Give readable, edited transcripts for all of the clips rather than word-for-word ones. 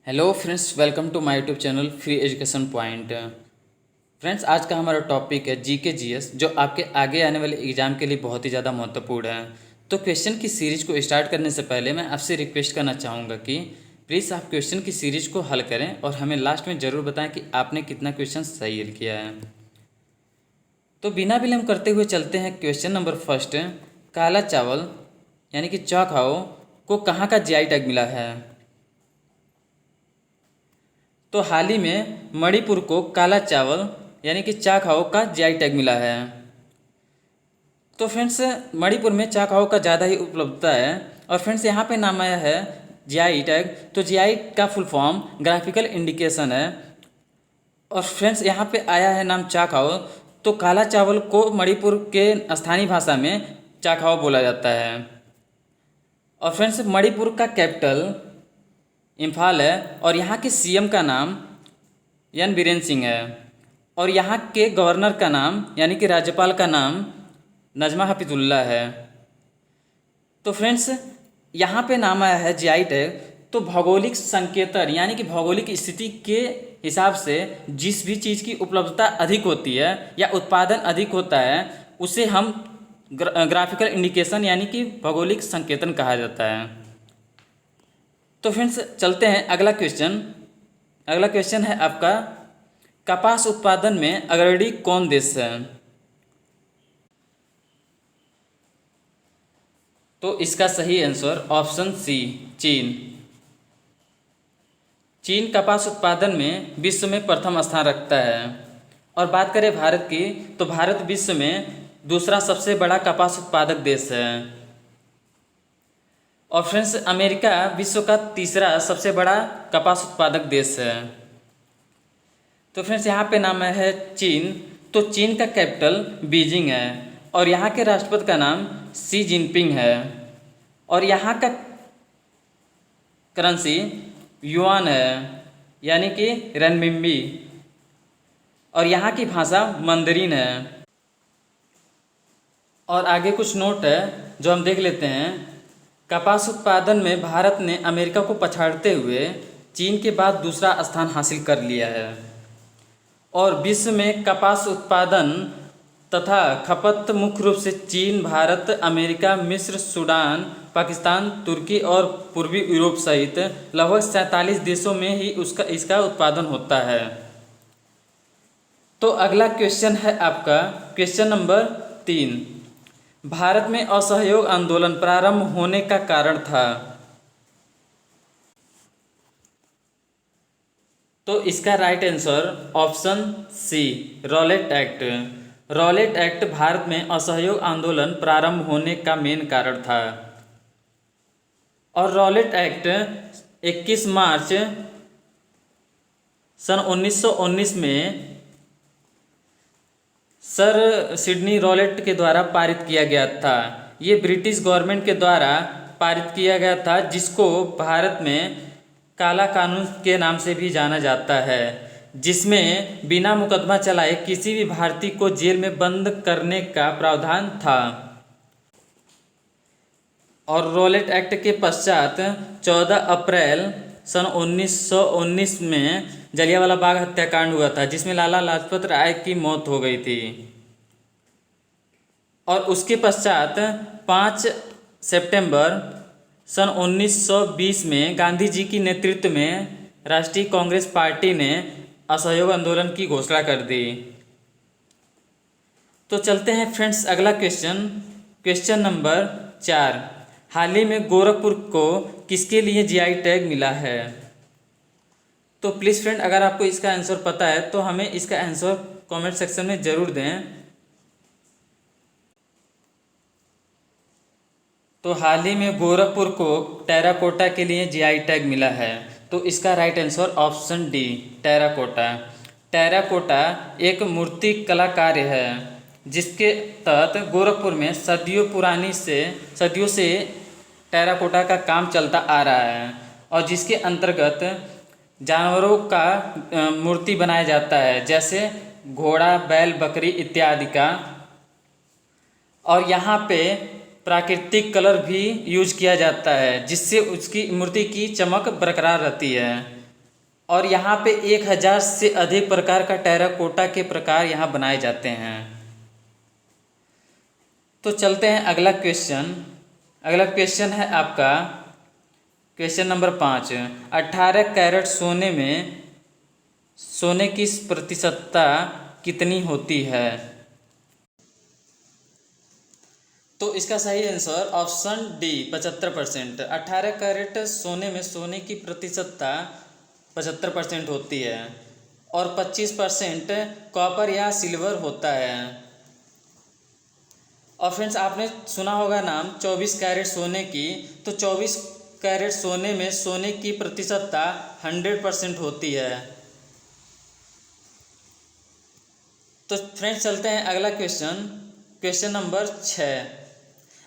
Hello friends, welcome to my YouTube channel free education point. Friends, आज का हमारा topic है जीके जीएस, जो आपके आगे आने वाले एग्जाम के लिए बहुत ही ज़्यादा महत्वपूर्ण है। तो क्वेश्चन की सीरीज को स्टार्ट करने से पहले मैं आपसे रिक्वेस्ट करना चाहूँगा कि प्लीज़ आप क्वेश्चन की सीरीज को हल करें और हमें लास्ट में ज़रूर बताएं कि आपने कितना क्वेश्चन सही हल किया है। तो बिना विलम्ब करते हुए चलते हैं क्वेश्चन नंबर फर्स्ट। काला चावल यानी कि चाखाओ को कहाँ का जीआई टैग मिला है? तो हाल ही में मणिपुर को काला चावल यानी कि चाखाओ का जीआई टैग मिला है। तो फ्रेंड्स, मणिपुर में चाखाओ का ज़्यादा ही उपलब्धता है। और फ्रेंड्स, यहाँ पे नाम आया है जीआई टैग। तो जीआई का फुल फॉर्म ग्राफिकल इंडिकेशन है। और फ्रेंड्स, यहाँ पे आया है नाम चाखाओ। तो काला चावल को मणिपुर के स्थानीय भाषा में चाखाओ बोला जाता है। और फ्रेंड्स, मणिपुर का कैपिटल इम्फाल है और यहाँ के सीएम का नाम एन बीरेन सिंह है। और यहाँ के गवर्नर का नाम यानी कि राज्यपाल का नाम नजमा हफीजुल्लाह है। तो फ्रेंड्स, यहाँ पे नाम आया है जीआई टैग। तो भौगोलिक संकेतन यानी कि भौगोलिक स्थिति के हिसाब से जिस भी चीज़ की उपलब्धता अधिक होती है या उत्पादन अधिक होता है उसे हम ग्राफिकल इंडिकेशन यानी कि भौगोलिक संकेतन कहा जाता है। तो फ्रेंड्स, चलते हैं अगला क्वेश्चन। अगला क्वेश्चन है आपका, कपास उत्पादन में अग्रणी कौन देश है? तो इसका सही आंसर ऑप्शन सी, चीन। चीन कपास उत्पादन में विश्व में प्रथम स्थान रखता है। और बात करें भारत की, तो भारत विश्व में दूसरा सबसे बड़ा कपास उत्पादक देश है। और फ्रेंड्स, अमेरिका विश्व का तीसरा सबसे बड़ा कपास उत्पादक देश है। तो फ्रेंड्स, यहाँ पे नाम है चीन। तो चीन का कैपिटल बीजिंग है और यहाँ के राष्ट्रपति का नाम शी जिनपिंग है। और यहाँ का करेंसी युआन है यानी कि रनमिंबी। और यहाँ की भाषा मंदरीन है। और आगे कुछ नोट है जो हम देख लेते हैं। कपास उत्पादन में भारत ने अमेरिका को पछाड़ते हुए चीन के बाद दूसरा स्थान हासिल कर लिया है। और विश्व में कपास उत्पादन तथा खपत मुख्य रूप से चीन, भारत, अमेरिका, मिस्र, सूडान, पाकिस्तान, तुर्की और पूर्वी यूरोप सहित लगभग 47 देशों में ही इसका उत्पादन होता है। तो अगला क्वेश्चन है आपका क्वेश्चन नंबर 3। भारत में असहयोग आंदोलन प्रारंभ होने का कारण था? तो इसका right answer option C, Rowlatt Act. Rowlatt Act भारत में असहयोग आंदोलन प्रारंभ होने का मेन कारण था। और रॉलेट एक्ट 21 मार्च सन 1919 में सर सिडनी रॉलेट के द्वारा पारित किया गया था। ये ब्रिटिश गवर्नमेंट के द्वारा पारित किया गया था, जिसको भारत में काला कानून के नाम से भी जाना जाता है, जिसमें बिना मुकदमा चलाए किसी भी भारतीय को जेल में बंद करने का प्रावधान था। और रॉलेट एक्ट के पश्चात 14 अप्रैल सन 1919 में जलियांवाला बाग हत्याकांड हुआ था, जिसमें लाला लाजपत राय की मौत हो गई थी। और उसके पश्चात 5 सितंबर सन 1920 में गांधी जी की नेतृत्व में राष्ट्रीय कांग्रेस पार्टी ने असहयोग आंदोलन की घोषणा कर दी। तो चलते हैं फ्रेंड्स अगला क्वेश्चन, क्वेश्चन नंबर 4। हाल ही में गोरखपुर को किसके लिए जीआई टैग मिला है? तो प्लीज़ फ्रेंड, अगर आपको इसका आंसर पता है तो हमें इसका आंसर कमेंट सेक्शन में ज़रूर दें। तो हाल ही में गोरखपुर को टेराकोटा के लिए जीआई टैग मिला है। तो इसका right answer option D, terracotta. Terracotta एक मूर्ति कला कार्य है जिसके तहत गोरखपुर में सदियों से टेराकोटा का काम चलता आ रहा है और जिसके अंतर्गत जानवरों का मूर्ति बनाया जाता है, जैसे घोड़ा, बैल, बकरी इत्यादि का। और यहाँ पे प्राकृतिक कलर भी यूज किया जाता है, जिससे उसकी मूर्ति की चमक बरकरार रहती है। और यहाँ पे 1000 से अधिक प्रकार का टेराकोटा के प्रकार यहाँ बनाए जाते हैं। तो चलते हैं अगला क्वेश्चन। अगला क्वेश्चन है आपका क्वेश्चन नंबर 5। 18 कैरेट सोने में सोने की प्रतिशतता कितनी होती है? तो इसका सही आंसर ऑप्शन डी 75%। 18 कैरेट सोने में सोने की प्रतिशतता 75% होती है और 25% कॉपर या सिल्वर होता है। और फ्रेंड्स, आपने सुना होगा नाम 24 कैरेट सोने की। तो 24 कैरेट सोने में सोने की प्रतिशतता 100% होती है। तो फ्रेंड्स, चलते हैं अगला क्वेश्चन। Question number 6।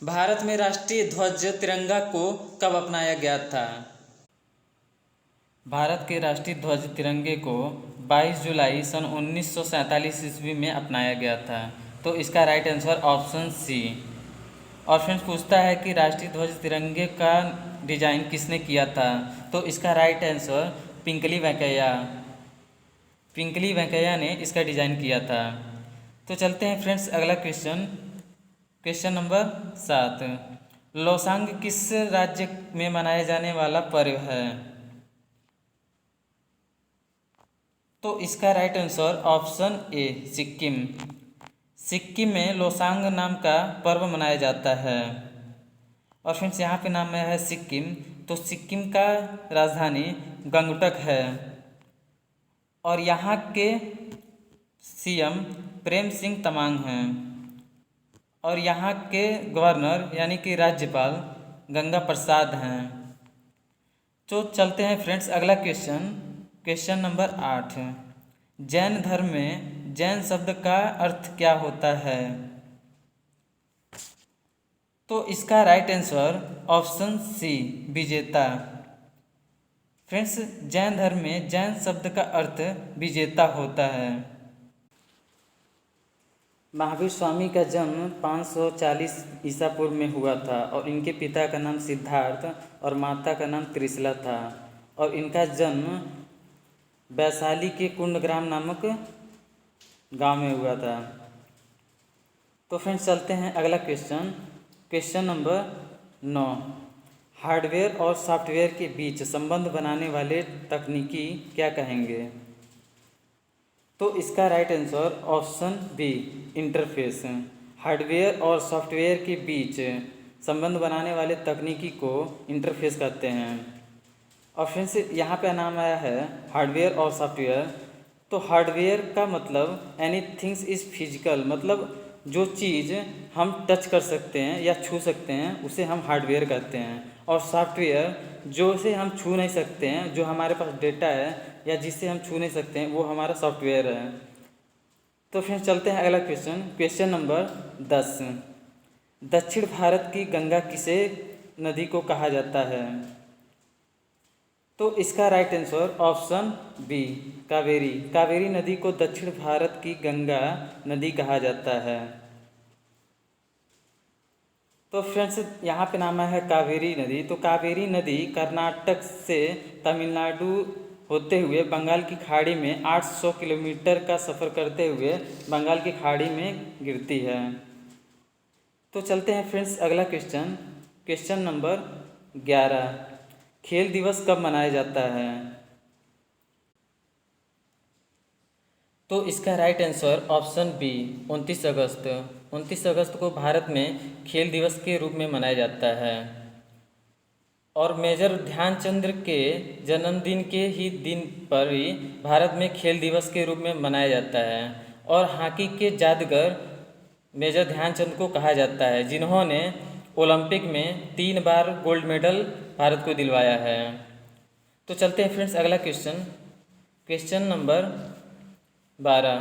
भारत में राष्ट्रीय ध्वज तिरंगा को कब अपनाया गया था? भारत के राष्ट्रीय ध्वज तिरंगे को 22 जुलाई सन 1947 ईस्वी में अपनाया गया था। तो इसका राइट आंसर ऑप्शन सी। और फ्रेंड्स, पूछता है कि राष्ट्रीय ध्वज तिरंगे का डिजाइन किसने किया था? तो इसका राइट आंसर पिंगली वेंकैया ने इसका डिजाइन किया था। तो चलते हैं फ्रेंड्स अगला क्वेश्चन। Question number 7। लोसांग किस राज्य में मनाया जाने वाला पर्व है? तो इसका राइट आंसर ऑप्शन ए सिक्किम। सिक्किम में लोसांग नाम का पर्व मनाया जाता है। और फ्रेंड्स, यहाँ पे नाम है सिक्किम। तो सिक्किम का राजधानी गंगटक है और यहाँ के सीएम प्रेम सिंह तमांग हैं और यहाँ के गवर्नर यानी कि राज्यपाल गंगा प्रसाद हैं। तो चलते हैं फ्रेंड्स अगला क्वेश्चन। Question number 8। जैन धर्म में जैन शब्द का अर्थ क्या होता है? तो इसका राइट आंसर ऑप्शन सी विजेता। फ्रेंड्स, जैन धर्म में जैन शब्द का अर्थ विजेता होता है। महावीर स्वामी का जन्म 540 ईसा पूर्व में हुआ था और इनके पिता का नाम सिद्धार्थ और माता का नाम त्रिशला था और इनका जन्म वैशाली के कुंडग्राम नामक गांव में हुआ था। तो फ्रेंड्स, चलते हैं अगला क्वेश्चन। Question number 9। हार्डवेयर और सॉफ्टवेयर के बीच संबंध बनाने वाले तकनीकी क्या कहेंगे? तो इसका right answer option B interface. Hardware और सॉफ्टवेयर के बीच संबंध बनाने वाले तकनीकी को इंटरफेस कहते हैं। और फ्रेंड्स, यहाँ पे नाम आया है हार्डवेयर और सॉफ्टवेयर। तो हार्डवेयर का मतलब एनीथिंग्स इज़ फिजिकल, मतलब जो चीज़ हम टच कर सकते हैं या छू सकते हैं उसे हम हार्डवेयर कहते हैं। और सॉफ्टवेयर जो से हम छू नहीं सकते हैं, जो हमारे पास डेटा है या जिससे हम छू नहीं सकते हैं, वो हमारा सॉफ्टवेयर है। तो फिर चलते हैं अगला क्वेश्चन। Question number 10। दक्षिण भारत की गंगा किसे नदी को कहा जाता है? तो इसका right answer option B Kaveri. Kaveri नदी को दक्षिण भारत की गंगा नदी कहा जाता है। तो फ्रेंड्स, यहाँ पे नाम है कावेरी नदी। तो कावेरी नदी कर्नाटक से तमिलनाडु होते हुए बंगाल की खाड़ी में 800 किलोमीटर का सफ़र करते हुए बंगाल की खाड़ी में गिरती है। तो चलते हैं फ्रेंड्स अगला क्वेश्चन। Question number 11। खेल दिवस कब मनाया जाता है? तो इसका राइट आंसर ऑप्शन बी 29 अगस्त। 29 अगस्त को भारत में खेल दिवस के रूप में मनाया जाता है और मेजर ध्यानचंद के जन्मदिन के ही दिन पर ही भारत में खेल दिवस के रूप में मनाया जाता है। और हॉकी के जादूगर मेजर ध्यानचंद को कहा जाता है, जिन्होंने ओलंपिक में 3 बार गोल्ड मेडल भारत को दिलवाया है। तो चलते हैं फ्रेंड्स अगला क्वेश्चन। Question number 12।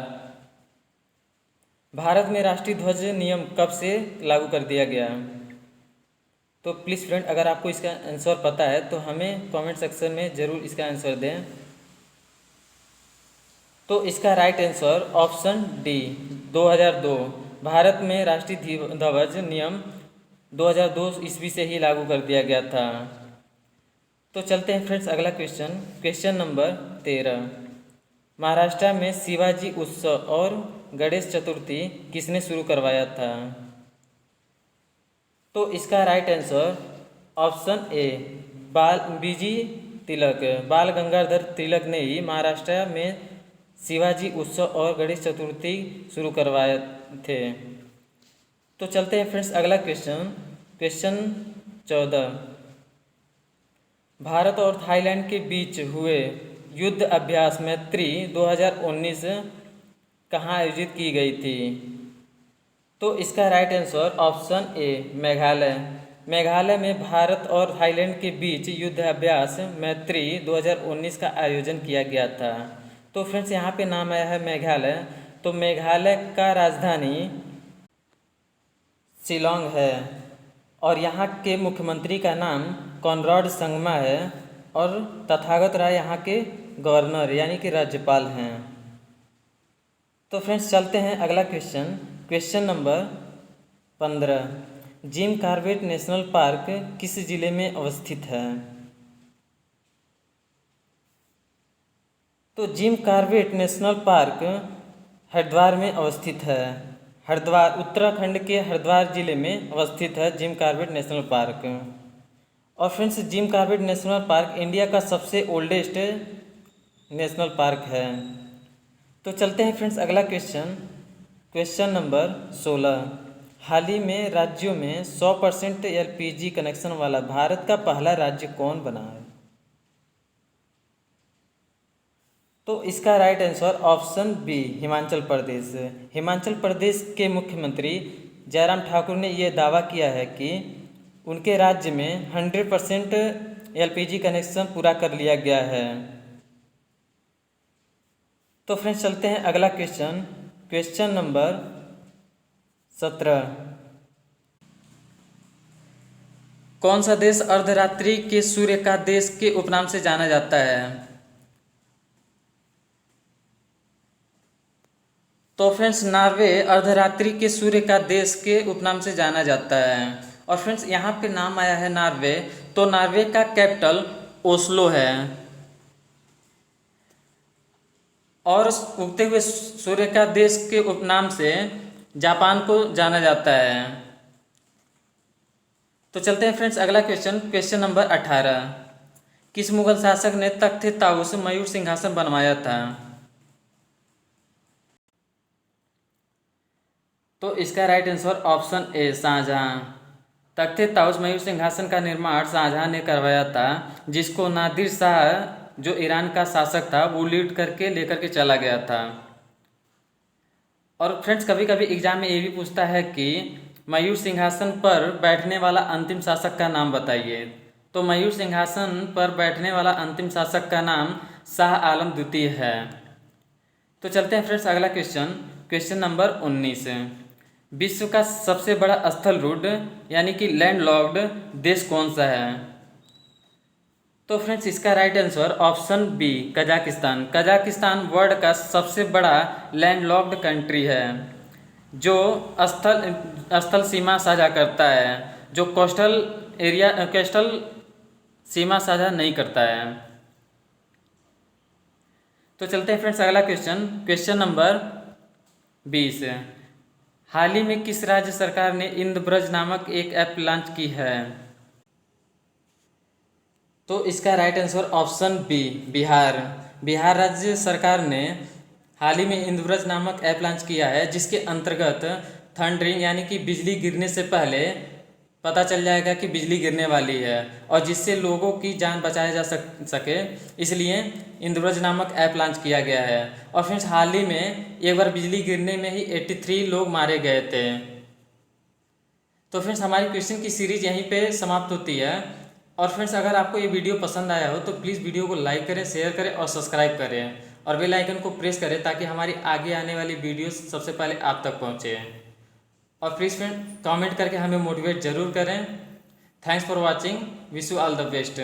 भारत में राष्ट्रीय ध्वज नियम कब से लागू कर दिया गया? तो प्लीज़ फ्रेंड, अगर आपको इसका आंसर पता है तो हमें कमेंट सेक्शन में ज़रूर इसका आंसर दें। तो इसका right answer option D 2002। Bharat में राष्ट्रीय ध्वज नियम 2002 ईस्वी से ही लागू कर दिया गया था। तो चलते हैं फ्रेंड्स अगला क्वेश्चन, क्वेश्चन नंबर 13। महाराष्ट्र में शिवाजी उत्सव और गणेश चतुर्थी किसने शुरू करवाया था? तो इसका राइट आंसर ऑप्शन ए बीजी तिलक, बाल गंगाधर तिलक ने ही महाराष्ट्र में शिवाजी उत्सव और गणेश चतुर्थी शुरू करवाए थे। तो चलते हैं फ्रेंड्स अगला क्वेश्चन, क्वेश्चन 14। भारत और थाईलैंड के बीच हुए युद्ध अभ्यास मैत्री 2019 कहाँ आयोजित की गई थी? तो इसका राइट आंसर ऑप्शन ए मेघालय। मेघालय में भारत और थाईलैंड के बीच युद्ध अभ्यास मैत्री 2019 का आयोजन किया गया था। तो फ्रेंड्स यहाँ पे नाम आया है मेघालय, तो मेघालय का राजधानी शिलोंग है और यहाँ के मुख्यमंत्री का नाम कॉनराड संगमा है और तथागत राय यहाँ के गवर्नर यानी कि राज्यपाल हैं। तो फ्रेंड्स चलते हैं अगला question, question number 15। Jim Corbett national park किस जिले में अवस्थित है? तो Jim Corbett national park Haridwar में अवस्थित है। हरिद्वार, उत्तराखंड के हरिद्वार जिले में अवस्थित है जिम कॉर्बेट नेशनल पार्क। और friends Jim Corbett national park India का सबसे ओल्डेस्ट नेशनल पार्क है। तो चलते हैं फ्रेंड्स अगला क्वेश्चन, क्वेश्चन नंबर 16। हाल ही में राज्यों में 100% LPG कनेक्शन वाला भारत का पहला राज्य कौन बना है? तो इसका right answer option B Himachal Pradesh. Himachal Pradesh के मुख्यमंत्री जयराम ठाकुर ने यह दावा किया है कि उनके राज्य में 100% LPG कनेक्शन पूरा कर लिया गया है। तो फ्रेंड्स चलते हैं अगला क्वेश्चन, क्वेश्चन नंबर 17। कौन सा देश अर्धरात्रि के सूर्य का देश के उपनाम से जाना जाता है? तो फ्रेंड्स नॉर्वे अर्धरात्रि के सूर्य का देश के उपनाम से जाना जाता है। और फ्रेंड्स यहाँ पे नाम आया है नॉर्वे, तो नॉर्वे का कैपिटल ओस्लो है और उगते हुए सूर्य का देश के उपनाम से जापान को जाना जाता है। तो चलते हैं फ्रेंड्स अगला क्वेश्चन, क्वेश्चन नंबर 18। किस मुगल शासक ने तख्त ताउस मयूर सिंहासन बनवाया था? तो इसका right answer option A Shahjahan. Takht Taus मयूर सिंहासन का निर्माण शाहजहां ने करवाया था, जिसको नादिर शाह जो ईरान का शासक था वो लीड करके लेकर के चला गया था। और फ्रेंड्स कभी कभी एग्जाम में ये भी पूछता है कि मयूर सिंहासन पर बैठने वाला अंतिम शासक का नाम बताइए। तो मयूर सिंहासन पर बैठने वाला अंतिम शासक का नाम शाह आलम द्वितीय है। तो चलते हैं फ्रेंड्स अगला क्वेश्चन, क्वेश्चन नंबर 19। विश्व का सबसे बड़ा स्थल रूट यानी कि लैंडलॉक्ड देश कौन सा है? तो फ्रेंड्स इसका right answer option B Kazakhstan. Kazakhstan world का सबसे बड़ा लैंडलॉक्ड कंट्री है जो स्थल सीमा साझा करता है, जो कोस्टल सीमा साझा नहीं करता है। तो चलते हैं फ्रेंड्स अगला क्वेश्चन, क्वेश्चन नंबर 20। हाल ही में किस राज्य सरकार ने इंद्रब्रज नामक एक ऐप लॉन्च की है? तो इसका right answer option B Bihar. Bihar राज्य सरकार ने हाल ही में इंद्रब्रज नामक ऐप लॉन्च किया है, जिसके अंतर्गत थंडरिंग यानी कि बिजली गिरने से पहले पता चल जाएगा कि बिजली गिरने वाली है और जिससे लोगों की जान बचाया जा सके, इसलिए इंद्रब्रज नामक ऐप लॉन्च किया गया है। और फ्रेंड्स हाल ही में एक बार बिजली गिरने में ही 83 लोग मारे गए थे। तो फ्रेंड्स हमारी क्वेश्चन की सीरीज यहीं पे समाप्त होती है। और फ्रेंड्स अगर आपको ये वीडियो पसंद आया हो तो प्लीज़ वीडियो को लाइक करें, शेयर करें और सब्सक्राइब करें और बेल आइकन को प्रेस करें ताकि हमारी आगे आने वाली वीडियोस सबसे पहले आप तक पहुँचे। और प्लीज़ फ्रेंड कमेंट करके हमें मोटिवेट ज़रूर करें। Thanks for watching, wish you all the best.